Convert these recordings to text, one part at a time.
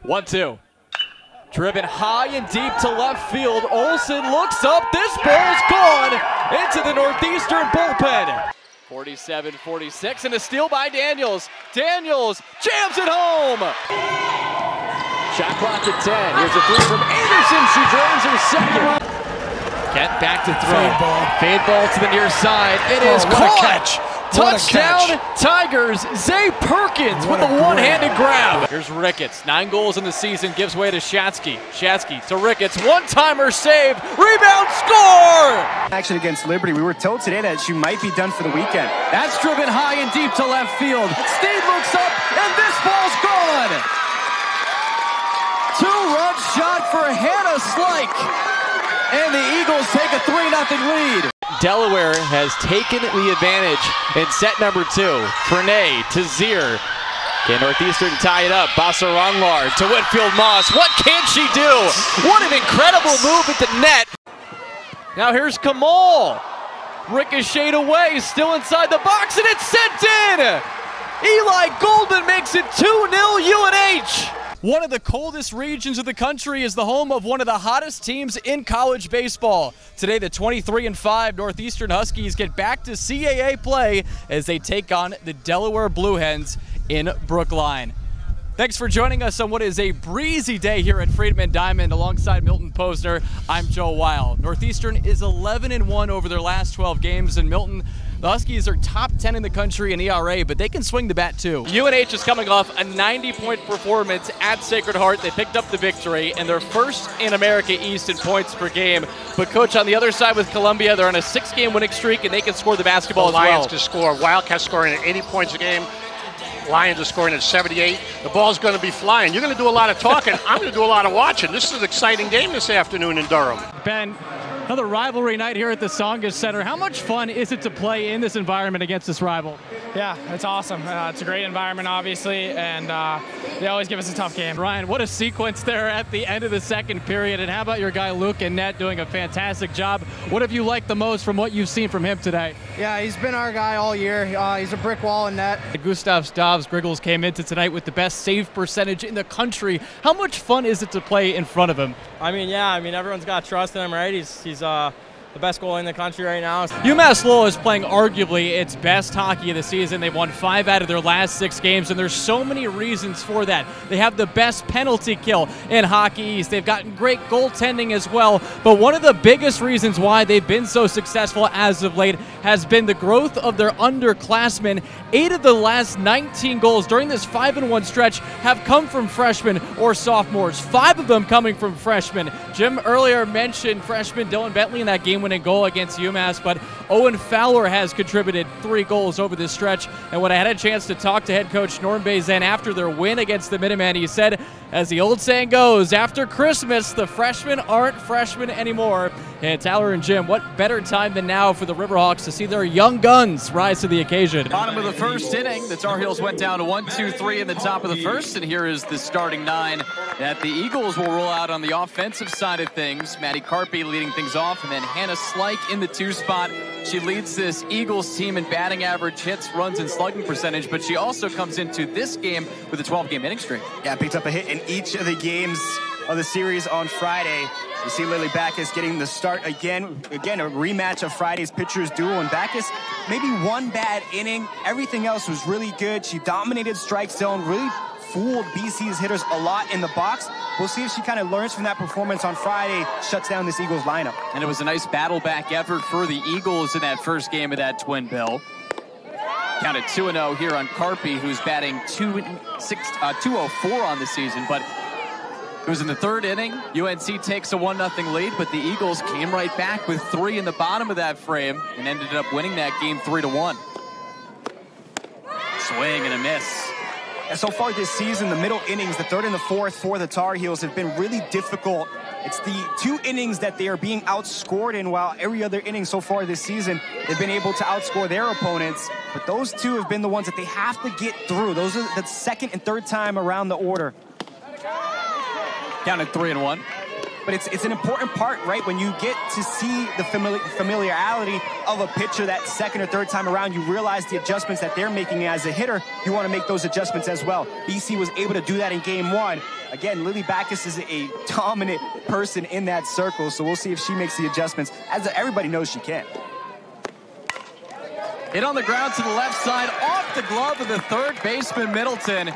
1-2. Driven high and deep to left field. Olsen looks up. This ball's gone into the Northeastern bullpen. 47-46 and a steal by Daniels. Daniels jams it home. Shot clock at 10. Here's a three from Anderson. She drains her second. Kent back to throw. Fade ball to the near side. It is caught. Catch. Touchdown Tigers. Zay Perkins with a one-handed grab. Here's Ricketts. 9 goals in the season. Gives way to Shatsky. Shatsky to Ricketts. One-timer save. Rebound score. Action against Liberty. We were told today that she might be done for the weekend. That's driven high and deep to left field. Steve looks up and this ball's gone. 2-run shot for Hannah Slike. And the Eagles take a 3-0 lead. Delaware has taken the advantage in set number 2. Frenay to Zier. Can Northeastern tie it up? Basaranglar to Whitfield Moss. What can she do? What an incredible move at the net. Now here's Kamal. Ricocheted away, still inside the box, and it's sent in. Eli Goldman makes it 2-0 UNH. One of the coldest regions of the country is the home of one of the hottest teams in college baseball. Today, the 23-5 Northeastern Huskies get back to CAA play as they take on the Delaware Blue Hens in Brookline. Thanks for joining us on what is a breezy day here at Freedman Diamond alongside Milton Posner. I'm Joe Weil. Northeastern is 11-1 over their last 12 games, and Milton, the Huskies are top 10 in the country in ERA, but they can swing the bat too. UNH is coming off a 90-point performance at Sacred Heart. They picked up the victory, and they're first in America East in points per game. But Coach, on the other side with Columbia, they're on a 6-game winning streak, and they can score the basketball as well. Lions can score. Wildcats scoring at 80 points a game. Lions are scoring at 78. The ball's going to be flying. You're going to do a lot of talking. I'm going to do a lot of watching. This is an exciting game this afternoon in Durham. Ben, another rivalry night here at the Songus Center. How much fun is it to play in this environment against this rival? Yeah, it's awesome. It's a great environment, obviously, and they always give us a tough game. Ryan, what a sequence there at the end of the second period. And how about your guy Luke in net doing a fantastic job? What have you liked the most from what you've seen from him today? Yeah, he's been our guy all year. He's a brick wall in net. Gustav Stavs-Griggles came into tonight with the best save percentage in the country. How much fun is it to play in front of him? Everyone's got trust in him, right? He's the best goalie in the country right now. UMass Lowell is playing arguably its best hockey of the season. They've won 5 out of their last 6 games, and there's so many reasons for that. They have the best penalty kill in Hockey East. They've gotten great goaltending as well, but one of the biggest reasons why they've been so successful as of late has been the growth of their underclassmen. 8 of the last 19 goals during this 5-1 stretch have come from freshmen or sophomores, 5 of them coming from freshmen. Jim earlier mentioned freshman Dylan Bentley in that game-winning goal against UMass, but Owen Fowler has contributed 3 goals over this stretch. And when I had a chance to talk to head coach Norm Bazin after their win against the Minutemen, he said, as the old saying goes, after Christmas, the freshmen aren't freshmen anymore. And Tyler and Jim, what better time than now for the Riverhawks to see their young guns rise to the occasion? Bottom of the first inning, the Tar Heels went down to 1-2-3 in the top of the first, and here is the starting 9 that the Eagles will roll out on the offensive side of things. Maddie Carpy leading things off, and then Hannah Slike in the 2 spot. She leads this Eagles team in batting average, hits, runs, and slugging percentage, but she also comes into this game with a 12-game inning streak. Yeah, picked up a hit in each of the games of the series on Friday. You see Lily Backus getting the start again. Again, a rematch of Friday's pitchers duel. And Backus, maybe one bad inning. Everything else was really good. She dominated strike zone, really fooled BC's hitters a lot in the box. We'll see if she kind of learns from that performance on Friday, shuts down this Eagles lineup. And it was a nice battle back effort for the Eagles in that first game of that twin bill. Counted 2-0 here on Carpy, who's batting 204 on the season, but it was in the 3rd inning. UNC takes a 1-0 lead, but the Eagles came right back with 3 in the bottom of that frame and ended up winning that game 3-1. Swing and a miss. And so far this season, the middle innings, the 3rd and the 4th for the Tar Heels have been really difficult. It's the 2 innings that they are being outscored in, while every other inning so far this season, they've been able to outscore their opponents. But those 2 have been the ones that they have to get through. Those are the 2nd and 3rd time around the order. Counted 3-1. But it's an important part, right? When you get to see the familiarity of a pitcher that 2nd or 3rd time around, you realize the adjustments that they're making as a hitter. You want to make those adjustments as well. BC was able to do that in game 1. again, Lily Backus is a dominant person in that circle, so we'll see if she makes the adjustments, as everybody knows she can. Hit on the ground to the left side, off the glove of the third baseman, Middleton.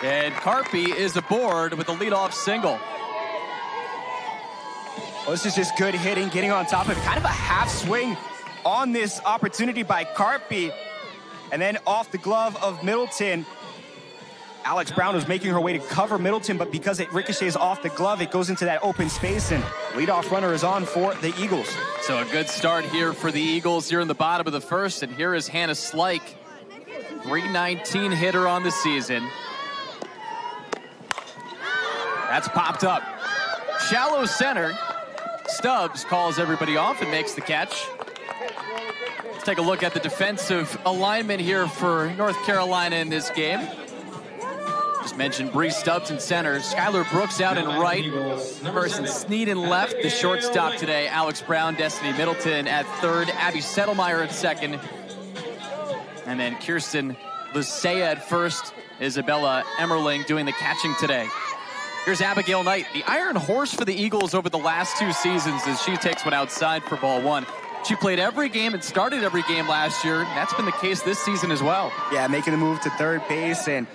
And Carpy is aboard with a leadoff single. Well, this is just good hitting, getting on top of it. Kind of a half swing on this opportunity by Carpy. And then off the glove of Middleton. Alex Brown was making her way to cover Middleton, but because it ricochets off the glove, it goes into that open space, and leadoff runner is on for the Eagles. So a good start here for the Eagles here in the bottom of the first, and here is Hannah Slike, 319 hitter on the season. That's popped up. Shallow center. Stubbs calls everybody off and makes the catch. Let's take a look at the defensive alignment here for North Carolina in this game. Just mentioned Bree Stubbs in center, Skylar Brooks out in right, Carson Sneed in left, the shortstop today, Alex Brown, Destiny Middleton at third, Abby Settlemeyer at second, and then Kirsten Lucea at first, Isabella Emmerling doing the catching today. Here's Abigail Knight, the Iron Horse for the Eagles over the last 2 seasons as she takes one outside for ball one. She played every game and started every game last year. That's been the case this season as well. Yeah, making the move to third base, and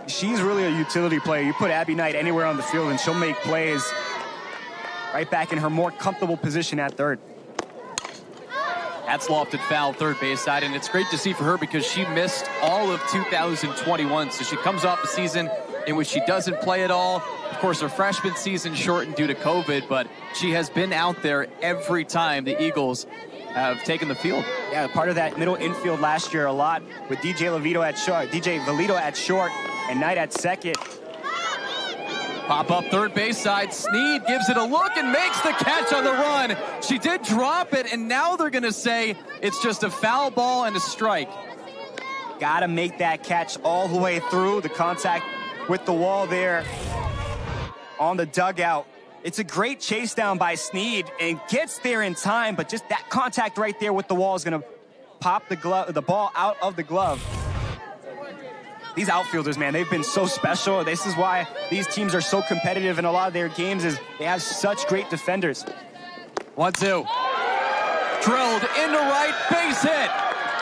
she's really a utility player. You put Abby Knight anywhere on the field and she'll make plays right back in her more comfortable position at third. That's lofted foul third base side, and it's great to see for her because she missed all of 2021. So she comes off a season in which she doesn't play at all. Of course, her freshman season shortened due to COVID, but she has been out there every time the Eagles have taken the field. Yeah, part of that middle infield last year a lot with DJ Valito at short, and Knight at second. Pop up third base side. Sneed gives it a look and makes the catch on the run. She did drop it, and now they're going to say it's just a foul ball and a strike. Got to make that catch all the way through. The contact with the wall there on the dugout. It's a great chase down by Sneed and gets there in time, but just that contact right there with the wall is going to pop the ball out of the glove. These outfielders, man, they've been so special. This is why these teams are so competitive in a lot of their games, is they have such great defenders. 1-2. Drilled into right, base hit.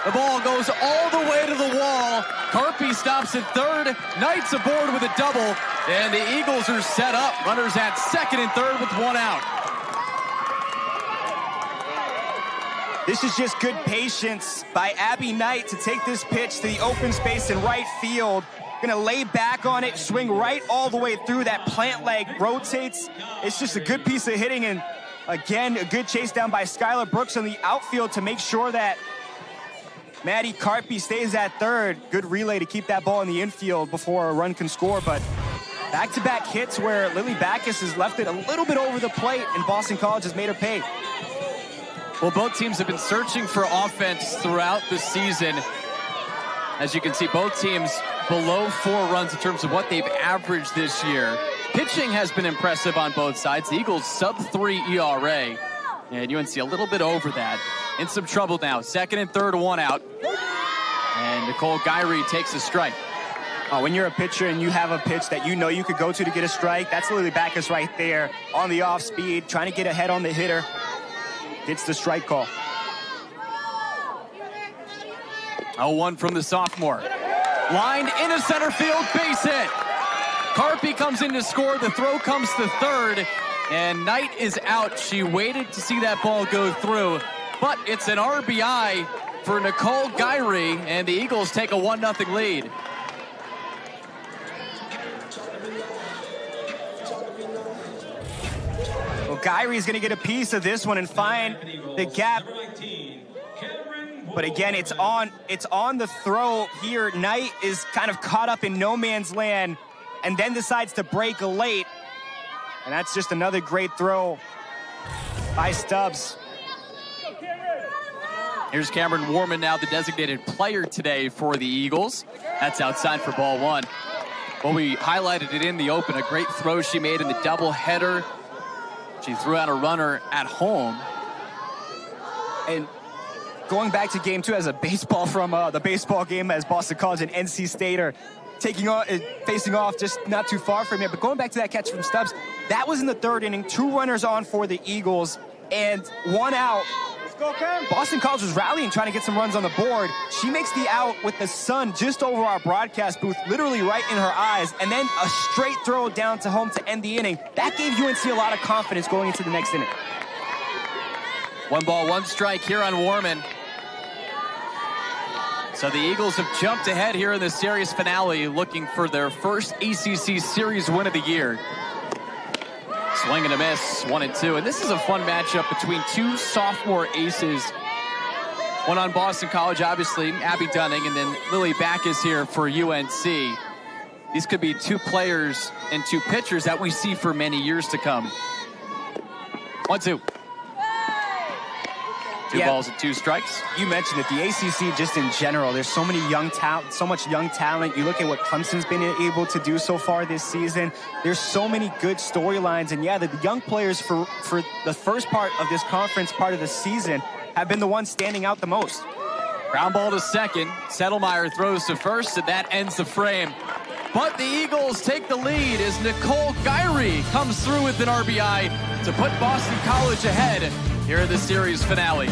The ball goes all the way to the wall. Carpy stops at third. Knight's aboard with a double, and the Eagles are set up. Runners at second and third with one out. This is just good patience by Abby Knight to take this pitch to the open space in right field. Gonna lay back on it, swing right all the way through. That plant leg rotates. It's just a good piece of hitting, and again, a good chase down by Skylar Brooks on the outfield to make sure that Maddie Carpy stays at third. Good relay to keep that ball in the infield before a run can score, but back-to-back hits where Lily Backus has left it a little bit over the plate, and Boston College has made her pay. Well, both teams have been searching for offense throughout the season. As you can see, both teams below 4 runs in terms of what they've averaged this year. Pitching has been impressive on both sides. The Eagles sub-3 ERA, and UNC a little bit over that. In some trouble now. Second and third, one out. And Nicole Gyree takes a strike. Oh, when you're a pitcher and you have a pitch that you know you could go to get a strike, that's Lily Backus right there on the off speed, trying to get ahead on the hitter. Gets the strike call. 0-1 from the sophomore. Lined into center field, base hit. Carpy comes in to score. The throw comes to third, and Knight is out. She waited to see that ball go through, but it's an RBI for Nicole Gyree, and the Eagles take a 1-0 lead. Well, Gyree's going to get a piece of this one and find the gap. But again, it's on the throw here. Knight is kind of caught up in no man's land and then decides to break late. And that's just another great throw by Stubbs. Here's Cameron Warman, now the designated player today for the Eagles. That's outside for ball one. Well, we highlighted it in the open. A great throw she made in the doubleheader. She threw out a runner at home. And going back to game two as a baseball from the baseball game as Boston College and NC State are facing off just not too far from here. But going back to that catch from Stubbs, that was in the third inning. 2 runners on for the Eagles and 1 out. Boston College was rallying, trying to get some runs on the board. She makes the out with the sun just over our broadcast booth, literally right in her eyes, and then a straight throw down to home to end the inning. That gave UNC a lot of confidence going into the next inning. 1 ball, 1 strike here on Warman. So the Eagles have jumped ahead here in the series finale, looking for their first ACC series win of the year. Swing and a miss, 1-2. And this is a fun matchup between 2 sophomore aces. One on Boston College, obviously, Abby Dunning, and then Lily Backus here for UNC. These could be 2 players and 2 pitchers that we see for many years to come. 1-2. 2 balls and 2 strikes. You mentioned it, the ACC just in general, there's so many young talent, so much young talent. You look at what Clemson's been able to do so far this season. There's so many good storylines, and yeah, the young players for the first part of this conference part of the season have been the ones standing out the most. Ground ball to second. Settlemeyer throws to first, and that ends the frame. But the Eagles take the lead as Nicole Gyrie comes through with an RBI to put Boston College ahead here in the series finale.